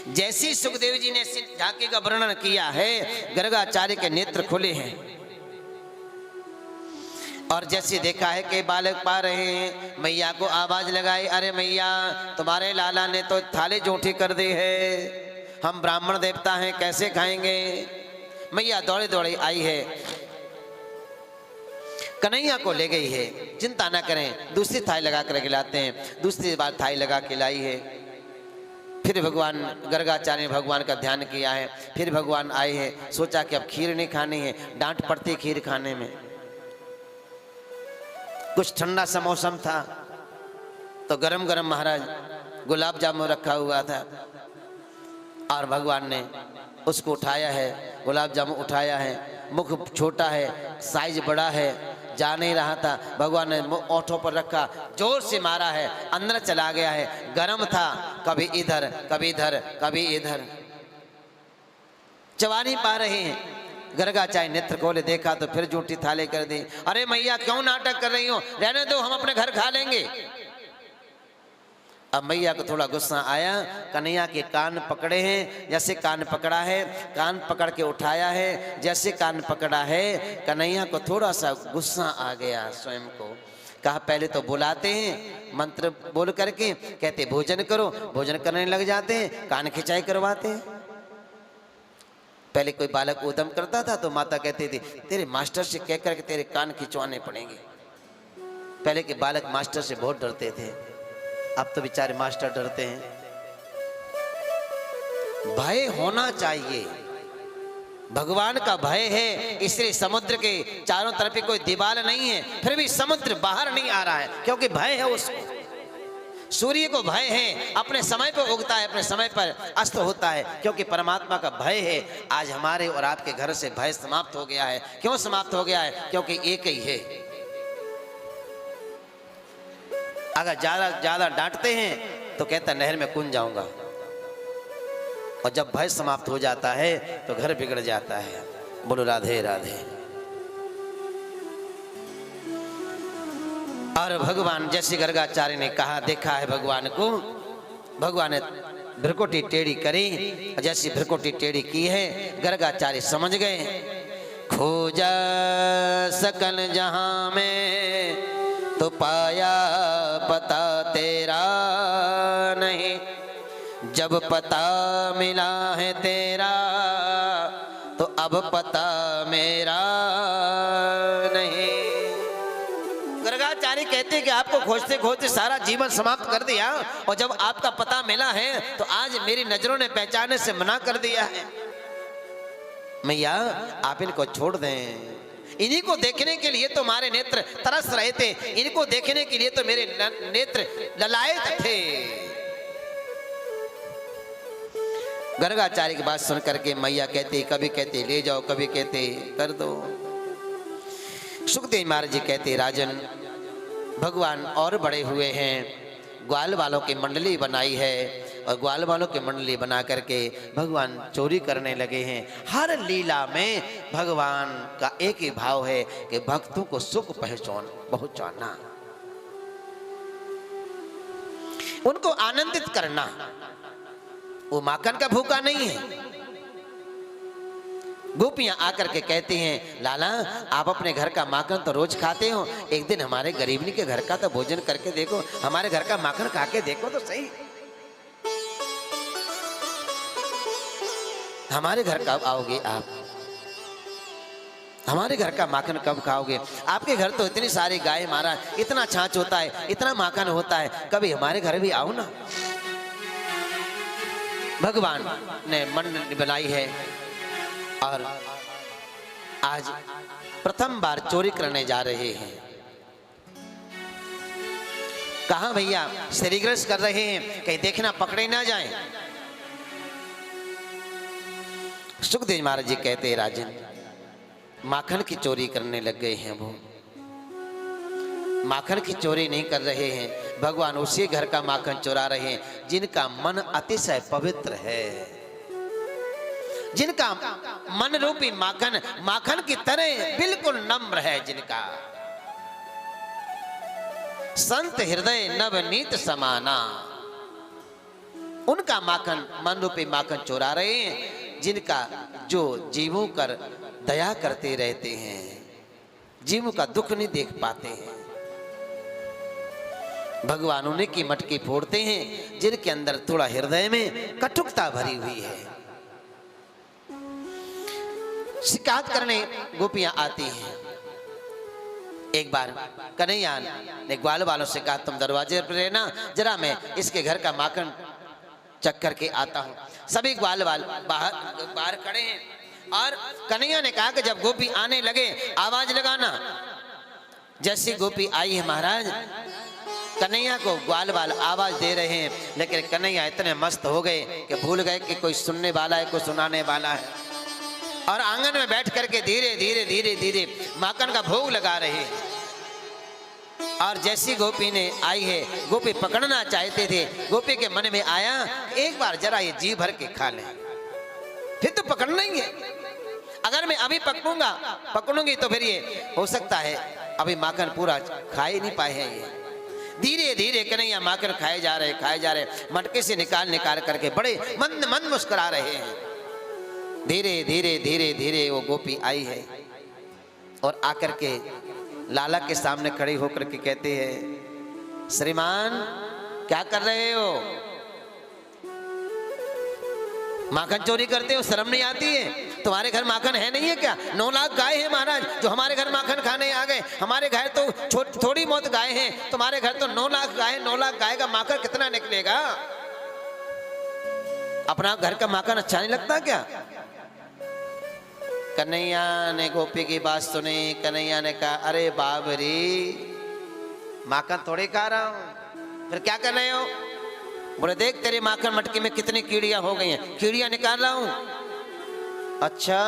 जैसी सुखदेव जी ने झांकी का वर्णन किया है, गर्गाचार्य के नेत्र खुले हैं और जैसे देखा है कि बालक पा रहे हैं, मैया को आवाज लगाई, अरे मैया तुम्हारे लाला ने तो थाली झूठी कर दी है, हम ब्राह्मण देवता हैं कैसे खाएंगे। मैया दौड़े दौड़े आई है, कन्हैया को ले गई है। चिंता ना करें, दूसरी थाली लगा कर खिलाते हैं। दूसरी बार थाली लगा के लाई है। फिर भगवान गर्गाचार्य ने भगवान का ध्यान किया है। फिर भगवान आए हैं, सोचा कि अब खीर नहीं खानी है, डांट पड़ती खीर खाने में। कुछ ठंडा सा मौसम था तो गरम गरम महाराज गुलाब जामुन रखा हुआ था और भगवान ने उसको उठाया है, गुलाब जामुन उठाया है। मुख छोटा है, साइज बड़ा है, जा नहीं रहा था। भगवान ने ओठों पर रखा, जोर से मारा है, अंदर चला गया है। गरम था, कभी इधर कभी इधर कभी इधर, चबा नहीं पा रहे हैं। गर्गाचार्य नेत्र खोले, देखा तो फिर झूठी थाली कर दी। अरे मैया क्यों नाटक कर रही हो, रहने दो, हम अपने घर खा लेंगे। अब मैया को थोड़ा गुस्सा आया, कन्हैया के कान पकड़े हैं, जैसे कान पकड़ा है, कान पकड़ के उठाया है, जैसे कान पकड़ा है, कन्हैया को थोड़ा सा गुस्सा आ गया स्वयं को। कहा पहले तो बुलाते हैं मंत्र बोल करके, कहते भोजन करो, भोजन करने लग जाते हैं, कान खिंचाई करवाते हैं। पहले कोई बालक उद्यम करता था तो माता कहती थी तेरे मास्टर से कह करके तेरे कान खिंचवाने पड़ेंगे। पहले के बालक मास्टर से बहुत डरते थे, अब तो बेचारे मास्टर डरते हैं। भय होना चाहिए, भगवान का भय है, इसलिए समुद्र के चारों तरफ कोई दीवार नहीं है, फिर भी समुद्र बाहर नहीं आ रहा है क्योंकि भय है उसको। सूर्य को भय है, अपने समय पर उगता है, अपने समय पर अस्त होता है, क्योंकि परमात्मा का भय है। आज हमारे और आपके घर से भय समाप्त हो गया है। क्यों समाप्त हो गया है? क्योंकि एक ही है। अगर ज्यादा डांटते हैं तो कहता नहर में कूद जाऊंगा, और जब भय समाप्त हो जाता है तो घर बिगड़ जाता है। बोलो राधे राधे। और भगवान जैसे गर्गाचार्य ने कहा, देखा है भगवान को, भगवान ने भ्रकुटी टेढ़ी करी, जैसी भ्रकुटी टेढ़ी की है गर्गाचार्य समझ गए। खोजा सकल जहां में तो पाया पता तेरा नहीं, जब पता मिला है तेरा तो अब पता मेरा नहीं। गर्गाचार्य कहते हैं कि आपको खोजते खोजते सारा जीवन समाप्त कर दिया, और जब आपका पता मिला है तो आज मेरी नजरों ने पहचानने से मना कर दिया है। मैया आप इनको छोड़ दें, इन्हीं को देखने के लिए तो हमारे नेत्र तरस रहे थे, इनको देखने के लिए तो मेरे नेत्र ललायत थे। गर्गाचार्य की बात सुन करके मैया कहते, कभी कहते ले जाओ, कभी कहते कर दो। सुखदेव महाराज जी कहते राजन भगवान और बड़े हुए हैं, ग्वाल वालों की मंडली बनाई है, और ग्वाल वालों की मंडली बना करके भगवान चोरी करने लगे हैं। हर लीला में भगवान का एक ही भाव है कि भक्तों को सुख पहुंचाना, उनको आनंदित करना। वो माखन का भूखा नहीं है। गोपियां आकर के कहती हैं लाला आप अपने घर का माखन तो रोज खाते हो, एक दिन हमारे गरीबनी के घर का तो भोजन करके देखो, हमारे घर का माखन खा के देखो तो सही। हमारे घर कब आओगे आप? हमारे घर का माखन कब खाओगे? आपके घर तो इतनी सारी गाय मारा, इतना छाछ होता है, इतना माखन होता है, कभी हमारे घर भी आओ ना। भगवान ने मंडली बनाई है और आज प्रथम बार चोरी करने जा रहे हैं। कहां भैया? श्रीग्रस कर रहे हैं, कहीं देखना पकड़े ना जाएं। सुखदेव महाराज जी कहते राजन माखन की चोरी करने लग गए हैं। वो माखन की चोरी नहीं कर रहे हैं, भगवान उसी घर का माखन चुरा रहे हैं जिनका मन अतिशय पवित्र है, जिनका मन रूपी माखन माखन की तरह बिल्कुल नम्र है, जिनका संत हृदय नवनीत समाना। उनका माखन, मन रूपी माखन चुरा रहे हैं, जिनका जो जीवों कर दया करते रहते हैं, जीवों का दुख नहीं देख पाते हैं। भगवान उन्हीं की मटकी फोड़ते हैं जिनके अंदर थोड़ा हृदय में कटुकता भरी हुई है। शिकायत करने गोपियां आती हैं। एक बार कन्हैया ने ग्वाल वालों से कहा, तुम दरवाजे पर रहना, जरा मैं इसके घर का माखन चख करके आता हूं। सभी ग्वाल वाल बाहर खड़े हैं और कन्हैया ने कहा कि जब गोपी आने लगे आवाज लगाना। जैसी गोपी आई है महाराज, कन्हैया को ग्वाल वाल आवाज दे रहे हैं, लेकिन कन्हैया इतने मस्त हो गए कि भूल गए कि कोई सुनने वाला है, कोई सुनाने वाला है, और आंगन में बैठ करके धीरे धीरे धीरे धीरे माखन का भोग लगा रहे हैं। और जैसी गोपी ने आई है, गोपी पकड़ना चाहते थे, गोपी के मन में आया एक बार जरा ये जी भर के खा ले, फिर तो पकड़ना ही है। अगर मैं अभी पकड़ूंगी तो फिर ये हो सकता है अभी माखन पूरा खा ही नहीं पाए हैं। ये धीरे धीरे कन्हैया माखन खाए जा रहे, मटके से निकाल करके बड़े मंद मंद मुस्कुरा रहे हैं। धीरे धीरे धीरे धीरे वो गोपी आई है और आकर के लाला के सामने खड़ी होकर के कहते हैं, श्रीमान क्या कर रहे हो? माखन चोरी करते हो, शर्म नहीं आती है? तुम्हारे घर माखन है नहीं है क्या? 9 लाख गाय है महाराज, जो हमारे घर माखन खाने आ गए। हमारे घर तो थोड़ी बहुत गाय हैं, तुम्हारे घर तो 9 लाख गाय। 9 लाख गाय का माखन कितना निकलेगा? अपना घर का माखन अच्छा नहीं लगता क्या? कन्हैया ने गोपी की बात सुनी। कन्हैया ने कहा, अरे बाबरी, माखन थोड़ी खा रहा हूं, फिर क्या कर रहे हो? बोले, देख तेरे माखन मटकी में कितनी कीड़ियां हो गई हैं, कीड़ियां निकाल रहा हूं। अच्छा,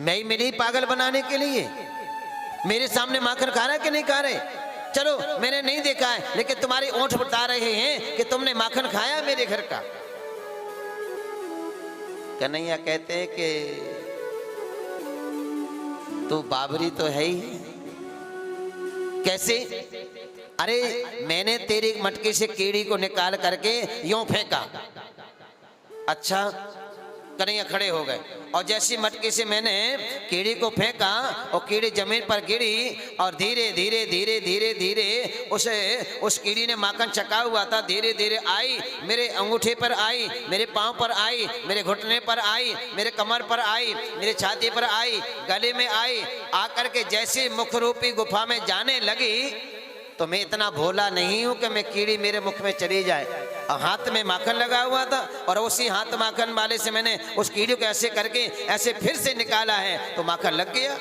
मैं ही मेरे ही पागल बनाने के लिए मेरे सामने माखन खा रहा है कि नहीं खा रहे? चलो, मैंने नहीं देखा है, लेकिन तुम्हारे ओंठ बता रहे हैं कि तुमने माखन खाया मेरे घर का। कन्हैया कहते हैं कि तू बाबरी तो है ही। कैसे? अरे मैंने तेरी मटके से कीड़ी को निकाल करके यूं फेंका। अच्छा, कन्हैया खड़े हो गए और जैसी मटके से मैंने कीड़ी को फेंका और कीड़ी जमीन पर गिरी और धीरे धीरे धीरे धीरे धीरे उस कीड़ी ने माखन चखा हुआ था, धीरे धीरे आई, मेरे अंगूठे पर आई, मेरे पांव पर आई, मेरे घुटने पर आई, मेरे कमर पर आई, मेरे छाती पर आई, गले में आई, आकर के जैसे मुख रूपी गुफा में जाने लगी तो मैं इतना भोला नहीं हूं कि मैं कीड़ी मेरे मुख में चली जाए। और हाथ में माखन लगा हुआ था और उसी हाथ माखन वाले से मैंने उस कीड़ी को ऐसे करके ऐसे फिर से निकाला है तो माखन लग गया।